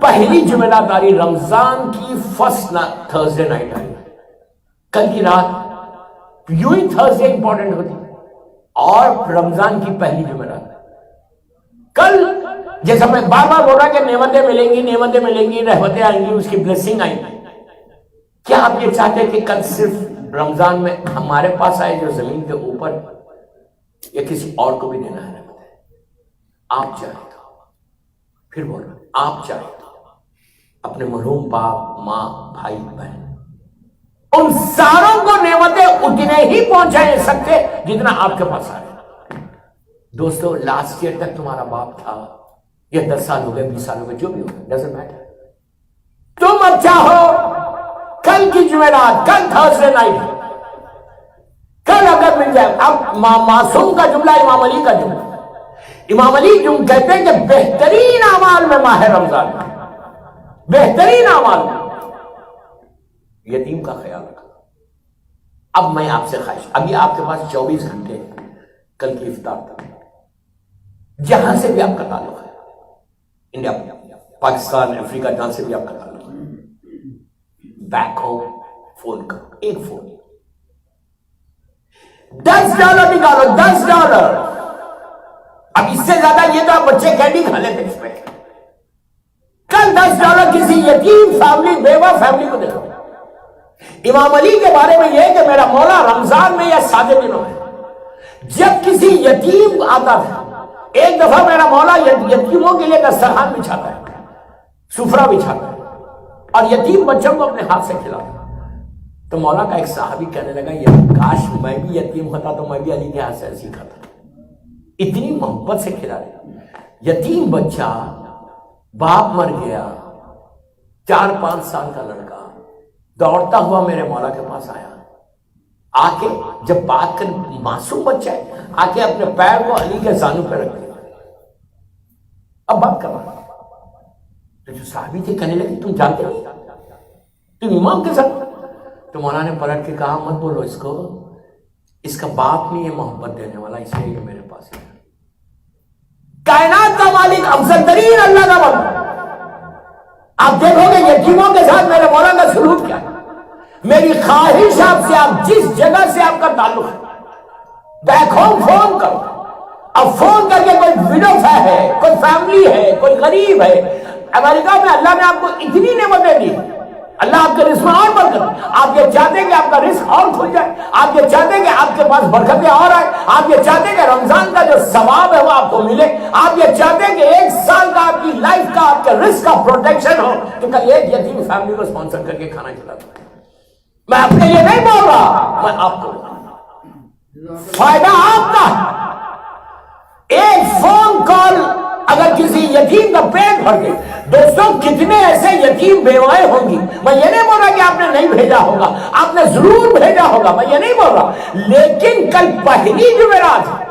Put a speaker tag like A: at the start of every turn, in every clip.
A: پہلی جمعرات آ رہی، رمضان کی فرسٹ تھرسڈے نائٹ آئی، کل کی رات یوں ہی تھرسڈے امپورٹنٹ ہوتی اور رمضان کی پہلی جمعرات کل، جیسا میں بار بار بول رہا کہ نعمتیں ملیں گی، نعمتیں ملیں گی، رحمتیں آئیں گی، اس کی بلیسنگ آئیں گی. کیا آپ یہ چاہتے کہ کل صرف رمضان میں ہمارے پاس آئے جو زمین کے اوپر، یا کسی اور کو بھی دینا ہے رحمتیں؟ آپ چاہے تو، پھر بول رہا آپ چاہے تو اپنے مرحوم باپ، ماں، بھائی، بہن، ان ساروں کو نعمتیں اتنے ہی پہنچا سکتے جتنا آپ کے پاس آئے. دوستو، لاسٹ ایئر تک تمہارا باپ تھا، یا 10 سال ہو گئے، 20 سال ہو گئے، جو بھی ہو گئے، ڈزنٹ میٹر. تم اب چاہو کل کی جمعرات، کل تھرسڈے نائٹ، کل اگر مل جائے. اب معصوم کا جملہ، امام علی کا جملہ، امام علی کہتے ہیں کہ بہترین اعمال میں ماہ رمضان میں، بہترین اعمال میں یتیم کا خیال رکھنا. اب میں آپ سے خواہش، ابھی آپ کے پاس 24 گھنٹے کل کی افطار تک، جہاں سے بھی آپ کا تعلق ہے، انڈیا، پاکستان، افریقہ، جہاں سے بھی آپ کا تعلق ہے، بیک ہوم فون کرو، ایک فون، $10 نکالو، $10. اب اس سے زیادہ یہ تو آپ بچے کینڈی کھا لیتے اس پہ. کل $10 کسی یتیم فیملی، بیوہ فیملی کو دے دو. امام علی کے بارے میں یہ ہے کہ میرا مولا رمضان میں یا سادے دنوں میں جب کسی یتیم آتا تھا، ایک دفعہ میرا مولا یتیموں کے لیے دسترخوان بچھاتا ہے، سفرہ بچھاتا ہے، اور یتیم بچوں کو اپنے ہاتھ سے کھلاتا ہے. تو مولا کا ایک صحابی کہنے لگا، یہ کاش میں بھی یتیم ہوتا تو میں بھی علی کے ہاتھ سے ایسے کھاتا. اتنی محبت سے کھلا رہے. یتیم بچہ، باپ مر گیا، 4-5 سال کا لڑکا دوڑتا ہوا میرے مولا کے پاس آیا، آ کے جب بات کر، معصوم بچہ ہے، آ کے اپنے پیر کو علی کے زانو پہ رکھ دیا. اب بات کر رہا تو جو صحابی تھے کہنے لگے، تم جانتے نہیں، تم امام کے ساتھ. تو مولا نے پلٹ کے کہا، مت بولو اس کو، اس کا باپ نہیں ہے محبت دینے والا، اس لیے میرے پاس ہے. کائنات کا مالک، افضل ترین اللہ کا بندہ، آپ دیکھو گے یتیموں کے ساتھ میرے مولا کا سلوک کیا ہے. میری خواہش آپ سے، آپ جس جگہ سے آپ کا تعلق ہے، بیک ہوم فون کرو. اب فون کر کے، کوئی وڈو ہے، کوئی فیملی ہے، کوئی غریب ہے امریکہ میں، اللہ نے آپ کو اتنی نعمتیں دی، اللہ آپ کے رزق میں اور برکت. آپ یہ چاہتے ہیں کہ آپ کا رزق اور کھل جائے، آپ یہ چاہتے ہیں کہ آپ کے پاس برکتیں اور آئے، آپ یہ چاہتے ہیں کہ رمضان کا جو ثواب ہے وہ آپ کو ملے، آپ یہ چاہتے ہیں کہ 1 سال کا آپ کی لائف کا، آپ کے رزق کا پروٹیکشن ہو. تو کل ایک یتیم فیملی کو اسپانسر کر کے کھانا کھلاتا ہوں. میں اپنے لیے نہیں بول رہا، میں آپ کو، فائدہ آپ کا. ایک فون کال اگر کسی یتیم کا پیٹ بھر گئے. دوستوں، کتنے ایسے یتیم بیوائیں ہوں گی. میں یہ نہیں بول رہا کہ آپ نے نہیں بھیجا ہوگا، آپ نے ضرور بھیجا ہوگا، میں یہ نہیں بول رہا. لیکن کل پہلی جمعرات ہے،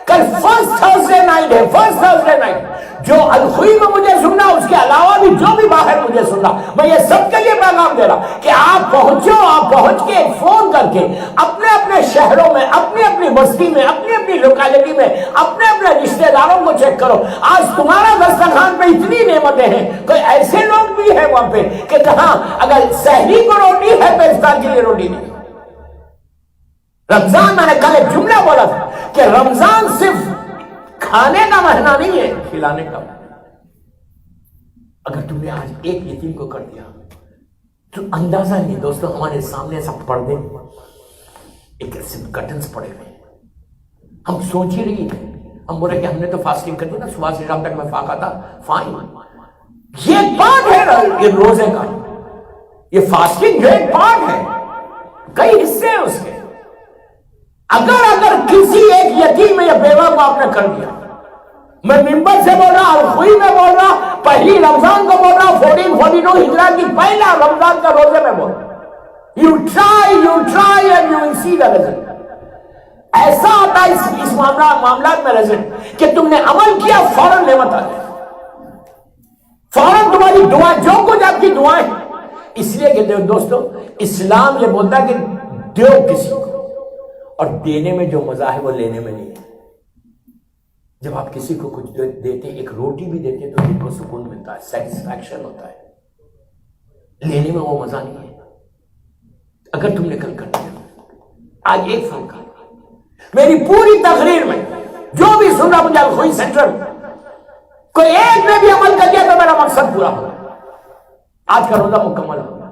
A: کل فرسٹ تھرسڈے نائٹ ہے، فرسٹ تھرسڈے نائٹ. جو الخوئی میں مجھے سننا، اس کے علاوہ بھی جو بھی باہر مجھے سننا، میں یہ سب کے لیے پیغام دے رہا کہ آپ پہنچو، آپ پہنچ کے ایک فون کر کے اپنے اپنے شہروں میں، اپنی اپنی بستی میں، اپنی اپنی لوکیلٹی میں اپنے اپنے رشتہ داروں کو چیک کرو. آج تمہارا دسترخوان پہ اتنی نعمتیں ہیں، کوئی ایسے لوگ بھی ہیں وہاں پہ کہ کہاں اگر سحری کو روٹی ہے تو افطار کے لیے روٹی نہیں. رمضان، میں نے کل ایک جملہ بولا تھا کہ رمضان صرف کھانے کا مہینہ نہیں ہے، کھلانے کا. اگر تم نے آج ایک یتیم کو کر دیا تو اندازہ نہیں. دوستوں، ہمارے سامنے ایسا پردے، ایک ایسے کرٹنز پڑے ہوئے، ہم سوچ ہی رہی ہیں، ہم بولے کہ ہم نے تو فاسٹنگ کر دی نا، صبح سے شام تک میں فاقہ تھا. فائن، یہ پارٹ ہے یہ روزے کا، یہ فاسٹنگ جو ایک پارٹ ہے، کئی حصے ہیں اس کے. اگر کسی ایک یتیم یا بیوہ کو آپ نے کر دیا، میں ممبر سے بول رہا، الخوئی میں بول رہا، پہلی رمضان کو بول رہا، 1442 ہجرت کی پہلا رمضان کا روزے میں بول رہا. You try and you will see the result. ایسا آتا ہے اس معاملات میں رزلٹ کہ تم نے عمل کیا، فوراً نعمت آ جائے، فوراً تمہاری دعا، جو کچھ آپ کی دعائیں. اس لیے کہ دوستو، اسلام یہ بولتا ہے کہ دو کسی کو، اور دینے میں جو مزہ ہے وہ لینے میں نہیں ہے. جب آپ کسی کو کچھ دیتے، ایک روٹی بھی دیتے تو دل کو سکون ملتا ہے، سیٹسفیکشن ہوتا ہے، لینے میں وہ مزہ نہیں ہے۔ اگر تم نے کل کر دیا، آج ایک فون کر، میری پوری تقریر میں جو بھی سن رہا مجھے الخوئی سینٹرل کوئی ایک نے بھی عمل کر دیا تو میرا مقصد پورا ہو گیا، آج کا روزہ مکمل ہو گیا۔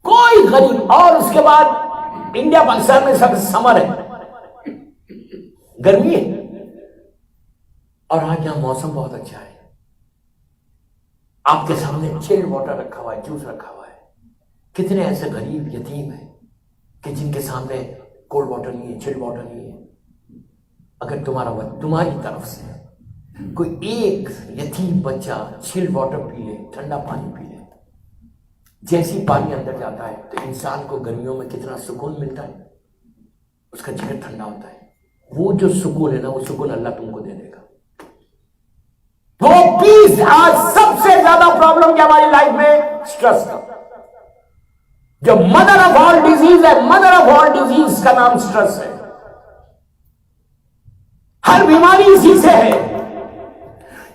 A: کوئی غریب، اور اس کے بعد انڈیا پاکستان میں سب سمر ہے، گرمی ہے، اور آج یہاں موسم بہت اچھا ہے، آپ کے سامنے چلڈ واٹر رکھا ہوا ہے، جوس رکھا ہوا ہے۔ کتنے ایسے غریب یتیم ہیں کہ جن کے سامنے کولڈ واٹر نہیں ہے، چلڈ واٹر نہیں ہے۔ اگر تمہاری طرف سے کوئی ایک یتیم بچہ چلڈ واٹر پی لے، ٹھنڈا پانی پی لے، جیسی پانی اندر جاتا ہے تو انسان کو گرمیوں میں کتنا سکون ملتا ہے، اس کا جگر ٹھنڈا ہوتا ہے۔ وہ جو سکون ہے نا، وہ سکون اللہ تم کو دے دے گا۔ وہ پیس، آج سب سے زیادہ پرابلم کیا ہماری لائف میں؟ سٹریس کا، جو مدر آف آل ڈیزیز ہے، مدر آف آل ڈیزیز کا نام سٹریس ہے۔ ہر بیماری اسی سے ہے،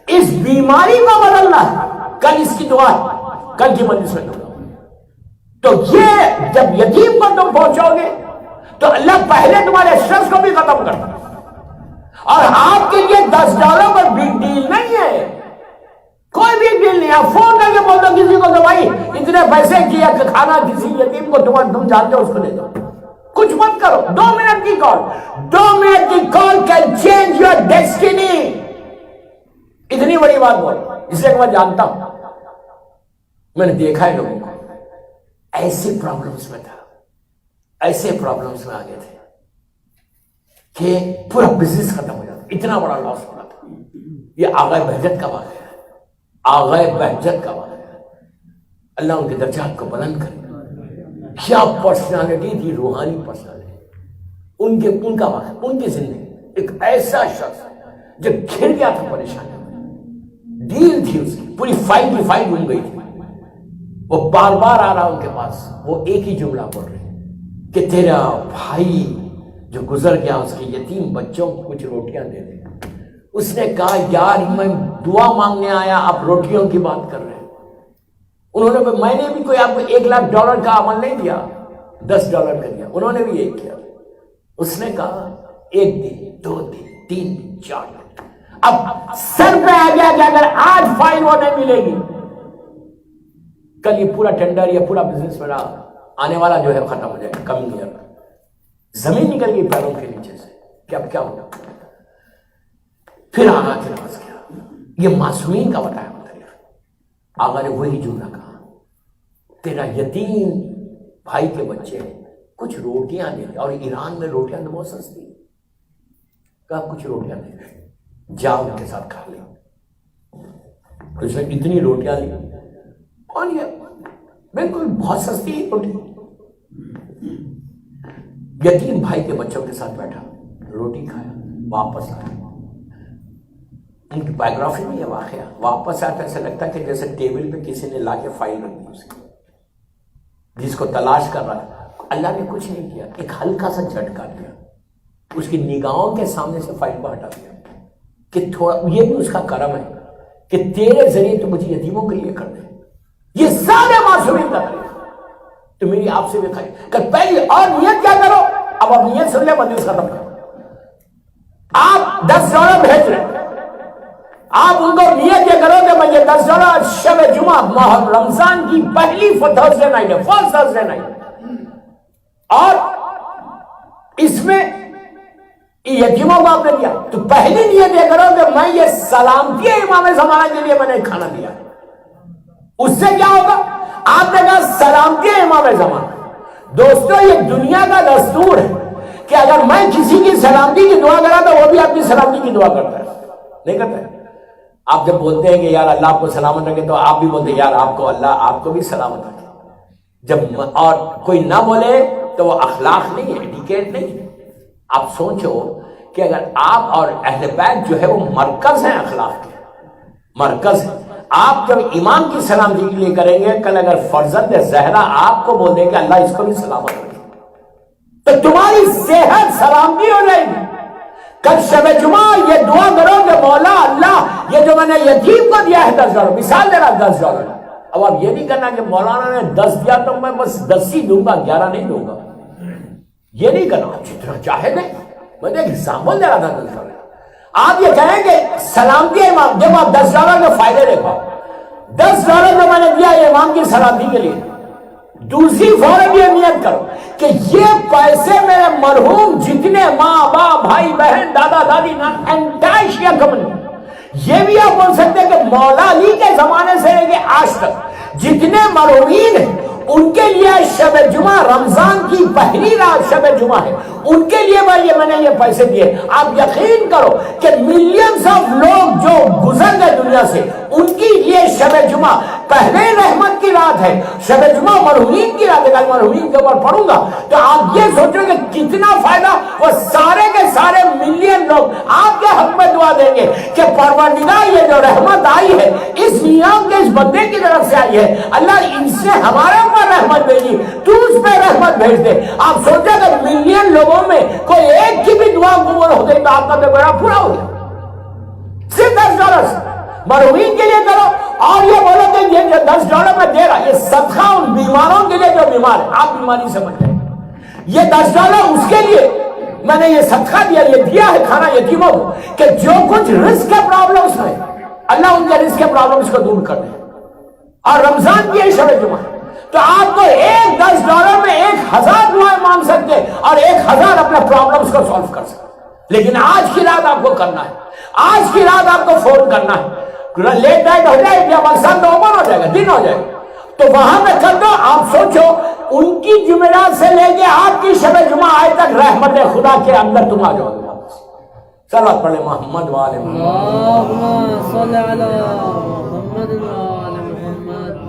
A: اس بیماری کو بدلنا ہے۔ کل اس کی دعا ہے، کل کی مجلس میں دعا، تو یہ جب یتیم کو تم پہنچو گے تو اللہ پہلے تمہارے سٹریس کو بھی ختم کرتا ہے، اور آپ کے لیے $10 پر بگ ڈیل نہیں ہے، کوئی بگ ڈیل نہیں۔ آپ فون کر کے بول دو کسی کو کہ بھائی اتنے پیسے کیا کہ کھانا کسی یتیم کو تم جانتے ہو اس کو دے دو، کچھ مت کرو۔ 2 منٹ کی کال، 2 منٹ کی کال کین چینج یور ڈیسٹینی۔ اتنی بڑی بات بول، اس لیے کہ میں جانتا ہوں، میں نے دیکھا ہے لوگوں کو ایسے پرابلمس میں تھا، ایسے پرابلمس میں آگے تھے کہ پورا بزنس ختم ہو جاتا، اتنا بڑا لاس ہوا تھا۔ یہ آغائے بہجت کا واقعہ ہے، آغائے بہجت کا واقعہ ہے۔ اللہ ان کے درجات کو بلند کرے۔ کیا پرسنالٹی تھی، روحانی پرسنالٹی، ان کا واقعہ، ان کی زندگی۔ ایک ایسا شخص جو گھر گیا تھا پریشانی میں، ڈیل تھی اس کی، پوری فائل کی فائل گم گئی تھی، وہ بار بار آ رہا ان کے پاس، وہ ایک ہی جملہ بول رہے کہ تیرا بھائی جو گزر گیا اس کے یتیم بچوں کو کچھ روٹیاں دے دے۔ اس نے کہا یار میں دعا مانگنے آیا، آپ روٹیوں کی بات کر رہے ہیں۔ انہوں نے میں نے بھی کوئی آپ کو $1,00,000 کا عمل نہیں دیا، $10 کا دیا، انہوں نے بھی ایک کیا۔ اس نے کہا 1 دن 2 دن 3 دن 4 دن، اب سر پہ آ گیا کہ اگر آج فائل وہ نہیں ملے گی، کل یہ پورا ٹینڈر یا پورا بزنس میرا آنے والا جو ہے ختم ہو جائے گا، کم ایئر زمین نکل گئی پیروں کے نیچے سے کہ اب کیا ہوگا۔ پھر آغا کے پاس گیا، یہ معصومین کا بتایا مطلب، آغا نے وہی جملہ کہا، تیرا یتیم بھائی کے بچے کچھ روٹیاں دے دے، اور ایران میں روٹیاں تو بہت سستی، کہا کچھ روٹیاں دے دے، جاؤ ان کے ساتھ کھا لیں۔ اس نے اتنی روٹیاں لی، اور یہ بالکل بہت سستی روٹی، یتیم بھائی کے بچوں کے ساتھ بیٹھا، روٹی کھایا، واپس آیا۔ ان کی بایوگرافی میں یہ واقعہ، واپس آتا ایسا لگتا ہے کہ جیسے ٹیبل پہ کسی نے لا کے فائل رکھ دی اس کی، جس کو تلاش کر رہا ہے۔ اللہ نے کچھ نہیں کیا، ایک ہلکا سا جھٹکا دیا، اس کی نگاہوں کے سامنے سے فائل کو ہٹا دیا کہ تھوڑا، یہ بھی اس کا کرم ہے کہ تیرے ذریعے تو مجھے یتیموں کے لیے کر دے۔ یہ سارے معصومین کا طریقہ تو میری آپ سے بھی کھائی کہ پہلی اور نیت کیا کرو، اب آپ نیت سن لیں مجلس ختم کرو۔ آپ $10 بھیج رہے، آپ ان کو نیت یہ کرو کہ میں یہ $10 شب جمعہ ماہ رمضان کی پہلی تھرسڈے نائٹ ہے، فرسٹ تھرسڈے نائٹ، اور اس میں یتیموں کو آپ نے دیا، تو پہلی نیت یہ کرو کہ میں یہ سلامتی امام زمانہ کے لیے میں نے کھانا دیا۔ اس سے کیا ہوگا؟ آپ نے کہا سلامتی امام زمانہ۔ دوستو یہ دنیا کا دستور ہے کہ اگر میں کسی کی سلامتی کی دعا کرا تو وہ بھی آپ کی سلامتی کی دعا کرتا ہے، نہیں کرتا ہے؟ آپ جب بولتے ہیں کہ یار اللہ آپ کو سلامت رکھے تو آپ بھی بولتے ہیں یار آپ کو اللہ آپ کو بھی سلامت رکھے۔ جب اور کوئی نہ بولے تو وہ اخلاق نہیں ہے، ایٹیکیٹ نہیں ہے۔ آپ سوچو کہ اگر آپ اور اہل بیت جو ہے وہ مرکز ہیں، اخلاق کے مرکز ہیں، آپ جب امام کی سلامتی کے لیے کریں گے، کل اگر فرزند زہرا آپ کو بول دیں کہ اللہ اس کو بھی سلامت رکھے تو تمہاری صحت سلامتی ہو جائے گی، کل شب جمعہ یہ دعا کرو کہ مولا اللہ یہ جو میں نے یتیم کو دیا ہے $10، مثال دے رہا $10، اب آپ یہ نہیں کرنا کہ مولانا نے 10 دیا تو میں بس 10 ہی دوں گا، 11 نہیں دوں گا، یہ نہیں کرنا، جتنا چاہے دیں. میں نے ایک ایگزامپل دے رہا تھا $10. آپ یہ کہیں کہ سلامتی امام، جب آپ $10 کے فائدے لے پاؤ، $10 جو میں نے دیا یہ امام کی سلامتی کے لیے، دوسری فوراً یہ نیت کرو کہ یہ پیسے میرے مرحوم جتنے ماں باپ بھائی بہن دادا دادی انٹائر شیعہ کمیونٹی، یہ بھی آپ بول سکتے ہیں کہ مولا علی کے زمانے سے لے کے آج تک جتنے مرحومین ہیں ان کے لیے شب جمعہ، رمضان کی پہلی رات شب جمعہ ہے، ان کے لیے میں نے یہ پیسے دیے. آپ یقین کرو کہ ملینز آف لوگ جو گزر گئے دنیا سے ان کی لیے شب جمعہ پہلے رحمت کی رات ہے، شب جمعہ مرحومین کی رات ہے. کل مرحومین کے اوپر پڑھوں گا تو آپ یہ سوچو کہ کتنا فائدہ، وہ سارے کے سارے ملین لوگ آپ کے حق میں دعا دیں گے کہ پروردگار یہ جو رحمت آئی ہے اس نیام کے اس بندے کی طرف سے آئی ہے، اللہ ان سے ہمارے اوپر رحمت بھیجی، تو اس پہ رحمت بھیج دے. آپ سوچیں اگر ملین لوگوں میں کوئی ایک کی بھی دعا قبول ہو گئی تو آپ کا تو بیڑا پورا ہو گیا. صرف $10 مرحومین کے لیے کرو، اور یہ بولو کہ یہ جو $10 میں دے رہا یہ صدقہ ان بیماروں کے لیے جو بیمار ہے، آپ بیماری سمجھ جائیں، یہ $10 اس کے لیے میں نے یہ صدقہ دیا، یہ دیا ہے کھانا یتیموں کو کہ جو کچھ رزق کے پرابلمس میں اللہ ان کے رزق کے پرابلمس کو دور کر دے. اور رمضان کی شب جمعہ تو آپ کو ایک $10 میں 1000 دعائیں مانگ سکتے اور 1000 اپنے پرابلمس کو سالو کر سکتے. لیکن آج کی رات آپ کو کرنا ہے، آج کی رات آپ کو فون کرنا ہے، لیٹ نائٹ ہو جائے گی، اب تو عمر ہو جائے گا، دن ہو جائے گا تو وہاں میں کر دو. آپ سوچو ان کی جمعرات سے لے کے آپ کی شب جمعہ آئے تک رحمت خدا کے اندر تم آ جاؤ گے واپس. صلوات پڑھیں محمد والے محمد.